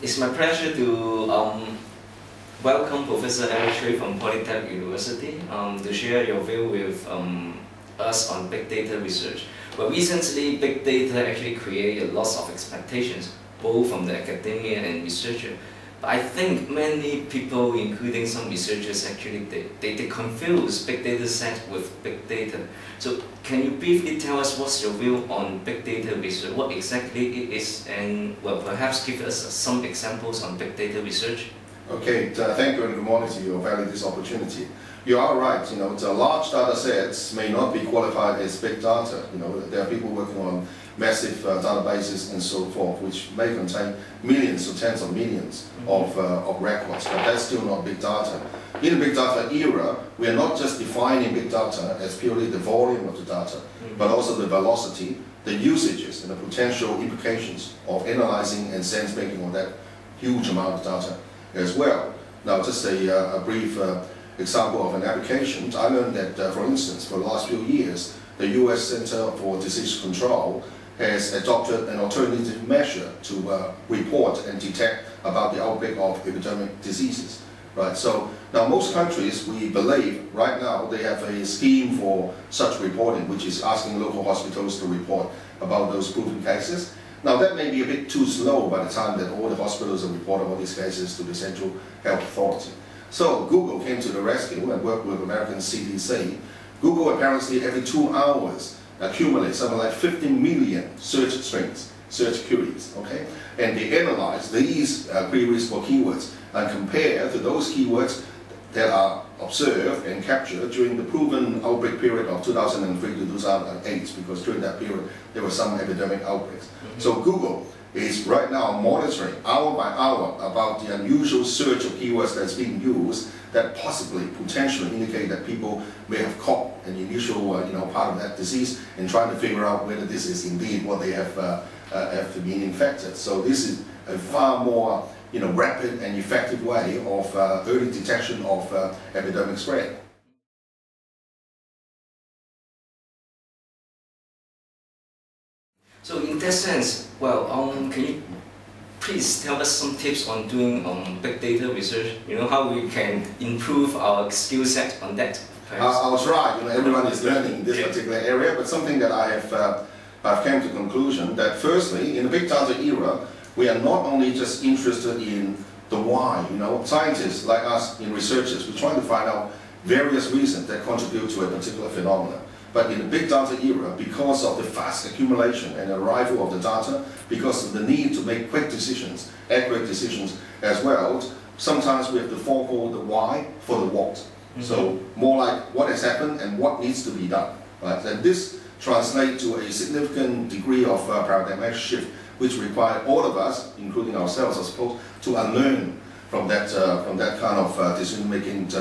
It's my pleasure to welcome Professor Eric Tsui from Polytechnic University to share your view with us on big data research. But recently, big data actually created lots of expectations, both from the academia and researcher. But I think many people, including some researchers, actually they confuse big data set with big data. So can you briefly tell us what's your view on big data research, what exactly it is, and well, perhaps give us some examples on big data research? Okay, thank you and good morning to you. I value this opportunity. You are right, the large data sets may not be qualified as big data. There are people working on massive databases and so forth, which may contain millions to tens of millions of records, but that's still not big data. In the big data era, we are not just defining big data as purely the volume of the data, but also the velocity, the usages, and the potential implications of analyzing and sense-making on that huge amount of data as well. Now, just a brief example of an application. I learned that, for instance, for the last few years, the US Center for Disease Control has adopted an alternative measure to report and detect about the outbreak of epidemic diseases. Right. So now most countries, we believe, right now they have a scheme for such reporting, which is asking local hospitals to report about those proven cases. Now that may be a bit too slow by the time that all the hospitals have reported all these cases to the Central Health Authority. So Google came to the rescue and worked with American CDC. Google apparently every 2 hours accumulates something like 15 million search strings, search queries, okay? And they analyze these queries for keywords and compare to those keywords that are observed and captured during the proven outbreak period of 2003 to 2008, because during that period there were some epidemic outbreaks. So Google is right now monitoring hour by hour about the unusual search of keywords that's being used that possibly, potentially indicate that people may have caught an initial part of that disease and trying to figure out whether this is indeed what they have been infected. So this is a far more rapid and effective way of early detection of epidemic spread. So in that sense, well, can you please tell us some tips on doing big data research? How we can improve our skill set on that? I'll try. Everyone is learning in this particular area, but something that I've come to the conclusion that firstly, in the big data era, we are not only just interested in the why. Scientists like us, researchers, we're trying to find out various reasons that contribute to a particular phenomenon. But in the big data era, because of the fast accumulation and arrival of the data, because of the need to make quick decisions, accurate decisions as well, sometimes we have to forego the why for the what. So more like what has happened and what needs to be done. Right? And this translates to a significant degree of paradigmatic shift, which require all of us, including ourselves, I suppose, to unlearn from that kind of decision-making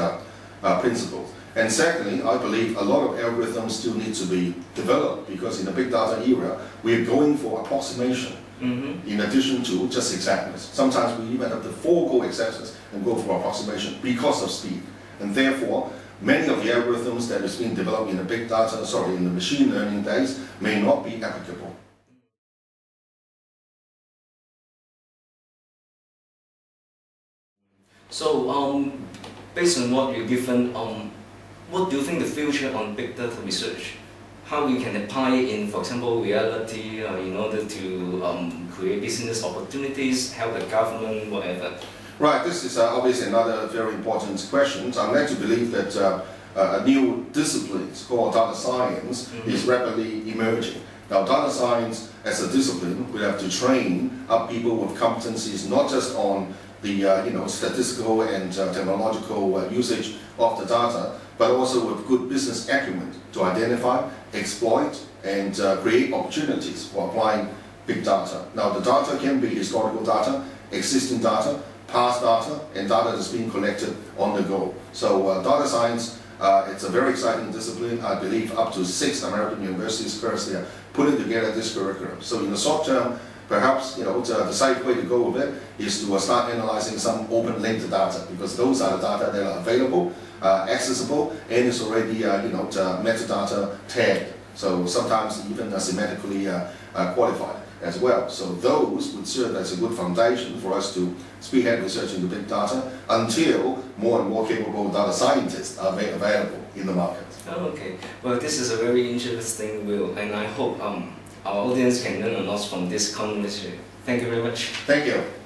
principles. And secondly, I believe a lot of algorithms still need to be developed, because in the big data era, we're going for approximation in addition to just exactness. Sometimes we even have to forego exactness and go for approximation because of speed. And therefore, many of the algorithms that is being developed in the big data, in the machine learning days, may not be applicable. So, based on what you've given, what do you think the future on big data research? How we can apply it in, for example, reality in order to create business opportunities, help the government, whatever? Right, this is obviously another very important question. I'm led to believe that a new discipline called data science is rapidly emerging. Now, data science as a discipline, we have to train up people with competencies not just on the statistical and technological usage of the data, but also with good business acumen to identify, exploit, and create opportunities for applying big data. Now, the data can be historical data, existing data, past data, and data that's being collected on the go. So data science, it's a very exciting discipline. I believe up to 6 American universities currently are putting together this curriculum. So in the short term, perhaps the safe way to go with it is to start analyzing some open linked data, because those are the data that are available, accessible, and it's already metadata tagged. So sometimes even semantically qualified. as well. So those would serve as a good foundation for us to spearhead research into big data until more and more capable data scientists are available in the market. Oh, okay. Well, this is a very interesting view, and I hope our audience can learn a lot from this conversation. Thank you very much. Thank you.